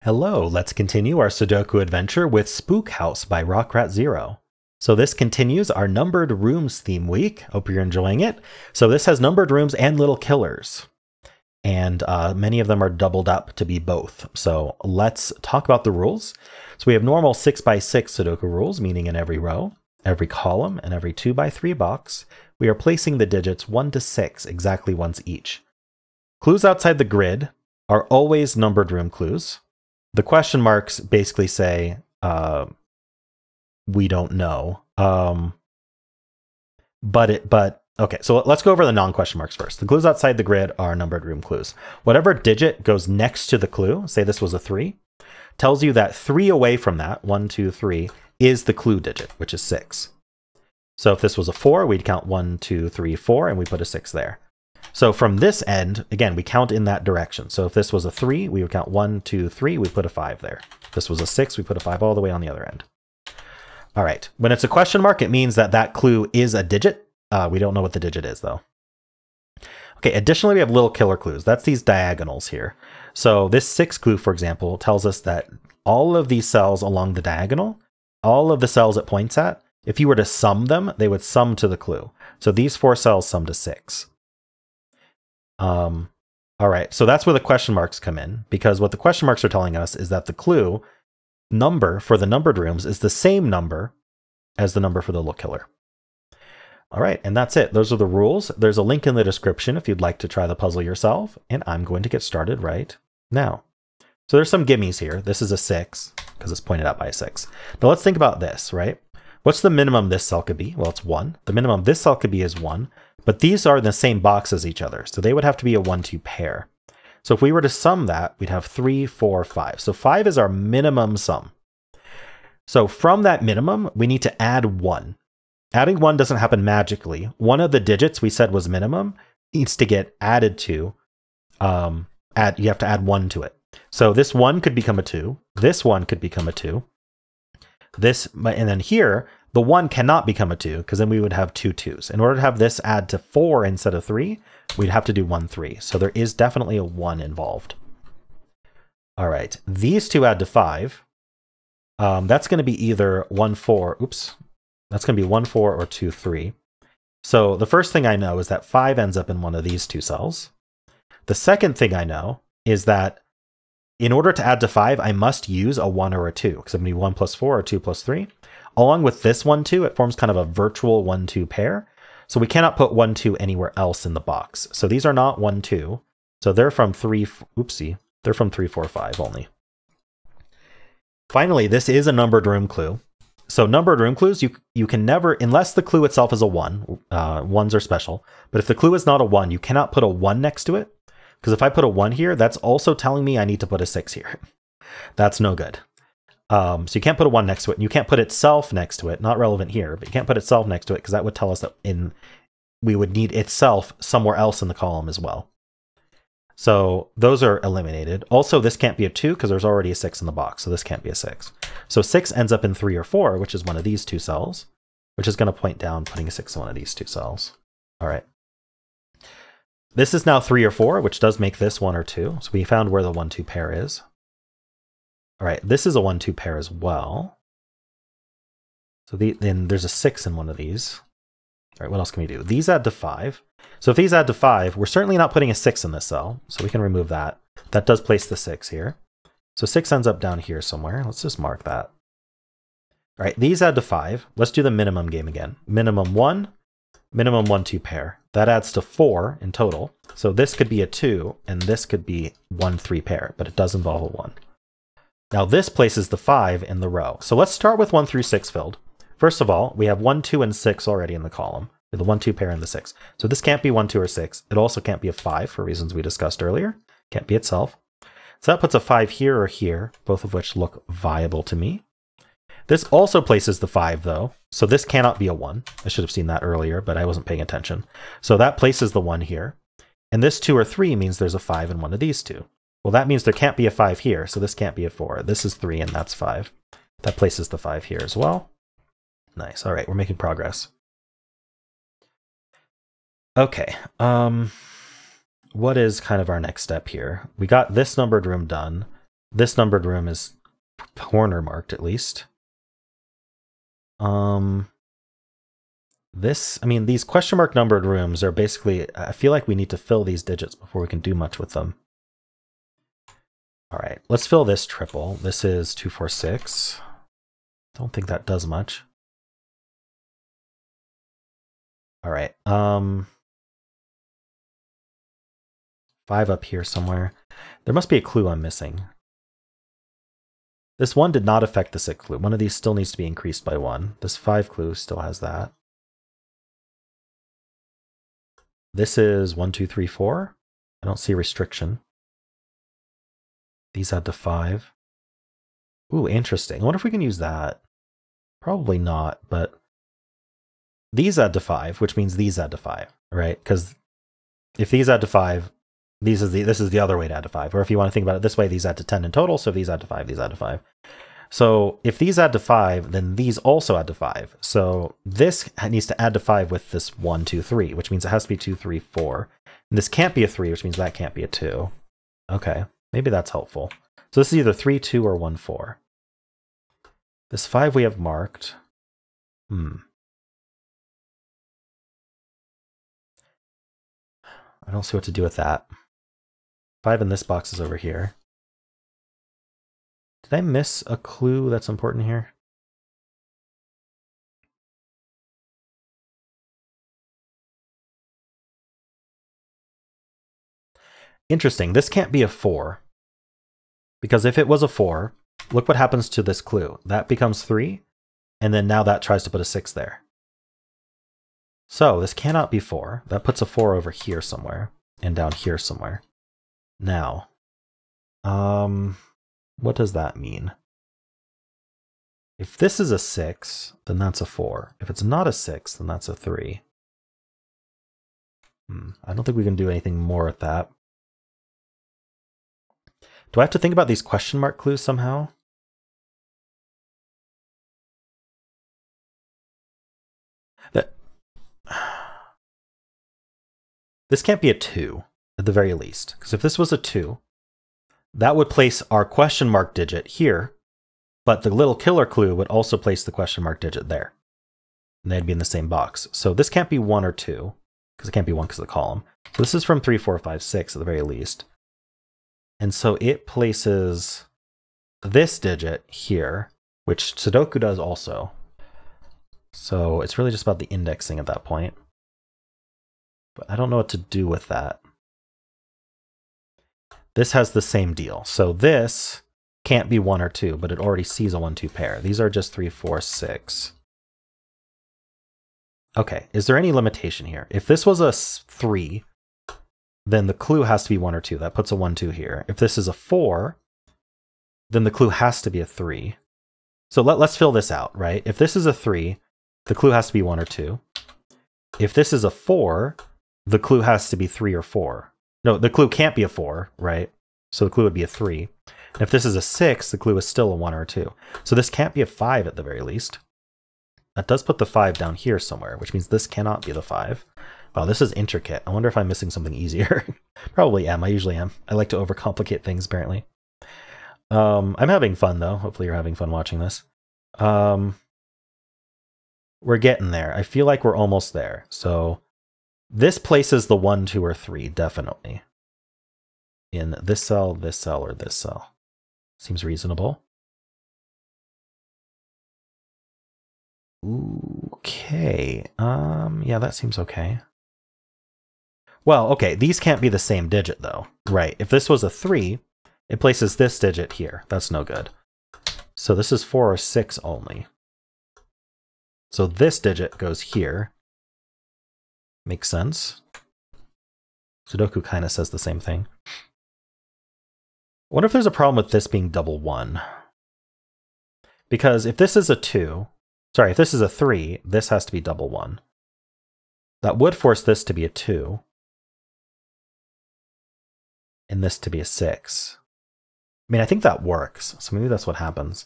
Hello, let's continue our Sudoku adventure with Spook House by rockratzero. So this continues our numbered rooms theme week. Hope you're enjoying it. So this has numbered rooms and little killers. And many of them are doubled up to be both. So let's talk about the rules. So we have normal 6x6 Sudoku rules, meaning in every row, every column, and every 2x3 box, we are placing the digits 1 to 6 exactly once each. Clues outside the grid are always numbered room clues. The question marks basically say, we don't know. Okay, so let's go over the non-question marks first. The clues outside the grid are numbered room clues. Whatever digit goes next to the clue, say this was a 3, tells you that 3 away from that, 1, 2, 3, is the clue digit, which is 6. So if this was a 4, we'd count 1, 2, 3, 4, and we put a 6 there. So from this end, again, we count in that direction. So if this was a 3, we would count 1, 2, 3, we put a 5 there. If this was a 6, we put a 5 all the way on the other end. All right, when it's a question mark, it means that that clue is a digit. We don't know what the digit is, though. Okay, additionally, we have little killer clues. That's these diagonals here. So this 6 clue, for example, tells us that all of these cells along the diagonal, all of the cells it points at, if you were to sum them, they would sum to the clue. So these 4 cells sum to 6. All right, so that's where the question marks come in, because what the question marks are telling us is that the clue number for the numbered rooms is the same number as the number for the little killer. All right, and that's it. Those are the rules. There's a link in the description if you'd like to try the puzzle yourself, and I'm going to get started right now. So there's some gimmies here. This is a 6, because it's pointed out by a 6. Now let's think about this, right? What's the minimum this cell could be? Well, it's 1. The minimum this cell could be is 1, but these are in the same box as each other, so they would have to be a 1-2 pair. So if we were to sum that, we'd have 3, 4, 5. So 5 is our minimum sum. So from that minimum, we need to add 1. Adding 1 doesn't happen magically. One of the digits we said was minimum needs to get added to. You have to add 1 to it. So this 1 could become a 2. This 1 could become a 2. And then here, the 1 cannot become a 2, because then we would have 2 2s. In order to have this add to 4 instead of 3, we'd have to do 1 3. So there is definitely a 1 involved. All right, these two add to 5. That's going to be either 1 4. Oops. That's going to be 1 4 or 2 3. So the first thing I know is that 5 ends up in one of these 2 cells. The second thing I know is that in order to add to 5, I must use a 1 or a 2, because I'm going to be 1 plus 4 or 2 plus 3. Along with this 1 2, it forms kind of a virtual 1 2 pair. So we cannot put 1 2 anywhere else in the box. So these are not 1 2. So they're from 3. Oopsie. They're from 3 4 5 only. Finally, this is a numbered room clue. So numbered room clues, you can never, unless the clue itself is a 1, 1s are special, but if the clue is not a 1, you cannot put a 1 next to it, because if I put a 1 here, that's also telling me I need to put a 6 here. That's no good. So you can't put a 1 next to it, and you can't put itself next to it, not relevant here, but you can't put itself next to it, because that would tell us that we would need itself somewhere else in the column as well. So those are eliminated. Also, this can't be a 2 because there's already a 6 in the box, so this can't be a 6. So 6 ends up in 3 or 4, which is one of these 2 cells, which is going to point down putting a 6 in one of these 2 cells. All right. This is now 3 or 4, which does make this 1 or 2. So we found where the 1 2 pair is. All right, this is a 1 2 pair as well. So then there's a 6 in one of these. All right, what else can we do? These add to 5. So if these add to 5, we're certainly not putting a 6 in this cell, so we can remove that. That does place the 6 here. So 6 ends up down here somewhere. Let's just mark that. All right, these add to 5. Let's do the minimum game again. Minimum 1, minimum 1 2 pair. That adds to 4 in total. So this could be a 2, and this could be 1 3 pair, but it does involve a 1. Now this places the 5 in the row. So let's start with 1 through 6 filled. First of all, we have 1 2 and 6 already in the column, with the 1 2 pair and the 6. So this can't be 1 2 or 6. It also can't be a 5 for reasons we discussed earlier. Can't be itself. So that puts a 5 here or here, both of which look viable to me. This also places the 5 though, so this cannot be a 1. I should have seen that earlier, but I wasn't paying attention. So that places the 1 here. And this 2 or 3 means there's a 5 in one of these 2. Well, that means there can't be a 5 here, so this can't be a 4. This is 3 and that's 5. That places the 5 here as well. Nice. All right, we're making progress. Okay. What is kind of our next step here? We got this numbered room done. This numbered room is corner marked at least. These question mark numbered rooms are basically, I feel like we need to fill these digits before we can do much with them. All right, let's fill this triple. This is 246. Don't think that does much. All right, 5 up here somewhere. There must be a clue I'm missing. This 1 did not affect the 6 clue. One of these still needs to be increased by 1. This 5 clue still has that. This is 1, 2, 3, 4. I don't see a restriction. These add to 5. Ooh, interesting. I wonder if we can use that. Probably not, but these add to 5, which means these add to 5, right? Because if these add to 5, this is the other way to add to 5. Or if you want to think about it this way, these add to 10 in total. So if these add to 5, these add to 5. So if these add to 5, then these also add to 5. So this needs to add to 5 with this 1, 2, 3, which means it has to be 2, 3, 4. And this can't be a 3, which means that can't be a 2. Okay, maybe that's helpful. So this is either 3, 2, or 1, 4. This 5 we have marked. I don't see what to do with that. 5 in this box is over here. Did I miss a clue that's important here? Interesting. This can't be a 4. Because if it was a 4, look what happens to this clue. That becomes 3, and then now that tries to put a 6 there. So this cannot be 4. That puts a 4 over here somewhere, and down here somewhere. Now, what does that mean? If this is a 6, then that's a 4. If it's not a 6, then that's a 3. I don't think we can do anything more with that. Do I have to think about these question mark clues somehow? This can't be a 2, at the very least. Because if this was a 2, that would place our question mark digit here, but the little killer clue would also place the question mark digit there. And they'd be in the same box. So this can't be 1 or 2, because it can't be 1 because of the column. So this is from 3, 4, 5, 6 at the very least. And so it places this digit here, which Sudoku does also. So it's really just about the indexing at that point. But I don't know what to do with that. This has the same deal. So this can't be 1 or 2, but it already sees a 1, 2 pair. These are just 3, 4, 6. Okay, is there any limitation here? If this was a 3, then the clue has to be 1 or 2. That puts a 1, 2 here. If this is a 4, then the clue has to be a 3. So let's fill this out, right? If this is a 3, the clue has to be 1 or 2. If this is a 4, the clue has to be 3 or 4. No, the clue can't be a 4, right? So the clue would be a 3. And if this is a 6, the clue is still a 1 or a 2. So this can't be a 5 at the very least. That does put the 5 down here somewhere, which means this cannot be the 5. Wow, this is intricate. I wonder if I'm missing something easier. Probably am. I usually am. I like to overcomplicate things, apparently. I'm having fun, though. Hopefully you're having fun watching this. We're getting there. I feel like we're almost there. So this places the 1, 2, or 3, definitely. In this cell, or this cell. Seems reasonable. Okay. Yeah, that seems okay. Well, okay, these can't be the same digit, though. Right. If this was a 3, it places this digit here. That's no good. So this is 4 or 6 only. So this digit goes here. Makes sense. Sudoku kind of says the same thing. I wonder if there's a problem with this being double 1. Because if this is a 2, sorry, if this is a 3, this has to be double 1. That would force this to be a 2. And this to be a 6. I mean, I think that works. So maybe that's what happens.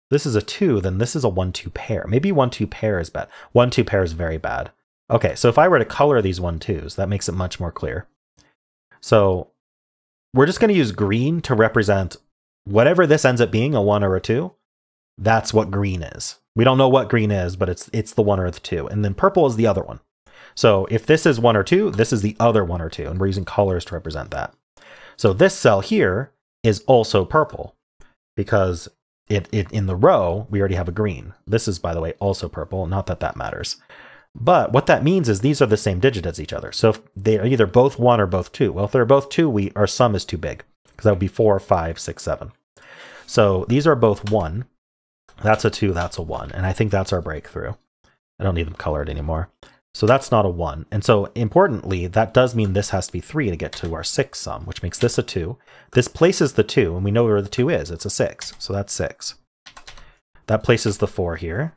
This is a 2, then this is a 1, 2 pair. Maybe 1, 2 pair is bad. 1, 2 pair is very bad. Okay, so if I were to color these 1, 2s, that makes it much more clear. So we're just going to use green to represent whatever this ends up being, a 1 or a 2, that's what green is. We don't know what green is, but it's the 1 or the 2. And then purple is the other one. So if this is 1 or 2, this is the other 1 or 2, and we're using colors to represent that. So this cell here is also purple because it in the row, we already have a green. This is, by the way, also purple. Not that that matters. But what that means is these are the same digit as each other. So if they are either both 1 or both 2. Well, if they're both 2, our sum is too big because that would be 4, 5, 6, 7. So these are both 1. That's a 2, that's a 1. And I think that's our breakthrough. I don't need them colored anymore. So that's not a 1. And so importantly, that does mean this has to be 3 to get to our 6 sum, which makes this a 2. This places the 2, and we know where the 2 is. It's a 6. So that's 6. That places the 4 here.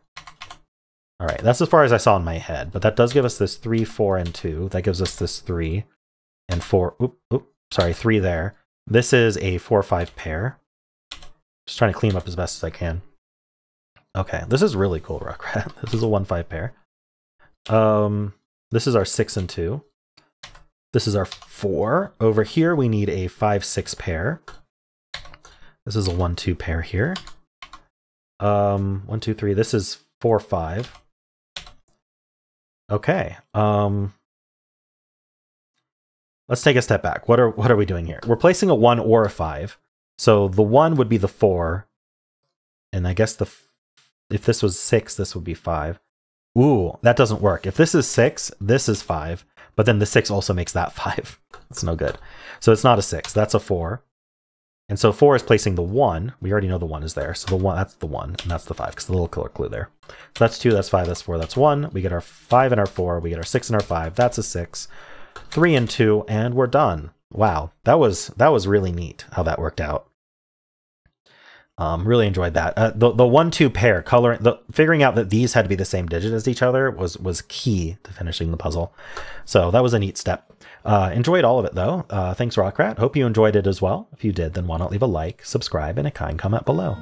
All right, that's as far as I saw in my head, but that does give us this 3, 4, and 2. That gives us this 3 and 4. Sorry, 3 there. This is a 4, 5 pair. Just trying to clean up as best as I can. Okay, this is really cool, Rockrat. This is a 1, 5 pair. This is our 6 and 2. This is our 4. Over here, we need a 5, 6 pair. This is a 1, 2 pair here. 1, 2, 3. This is 4, 5. Okay. Let's take a step back. What are we doing here? We're placing a 1 or a 5. So the 1 would be the 4. And I guess if this was 6, this would be 5. Ooh, that doesn't work. If this is 6, this is 5. But then the 6 also makes that 5. That's no good. So it's not a 6. That's a 4. And so 4 is placing the 1. We already know the 1 is there. So the 1, that's the 1, and that's the 5, because the little color clue there. So that's 2, that's 5, that's 4, that's 1. We get our 5 and our 4. We get our 6 and our 5. That's a 6. 3 and 2, and we're done. Wow, that was really neat how that worked out. Really enjoyed that. The 1, 2 pair, figuring out that these had to be the same digit as each other was key to finishing the puzzle. So that was a neat step. Enjoyed all of it though. Thanks, Rockrat. Hope you enjoyed it as well. If you did, then why not leave a like, subscribe, and a kind comment below.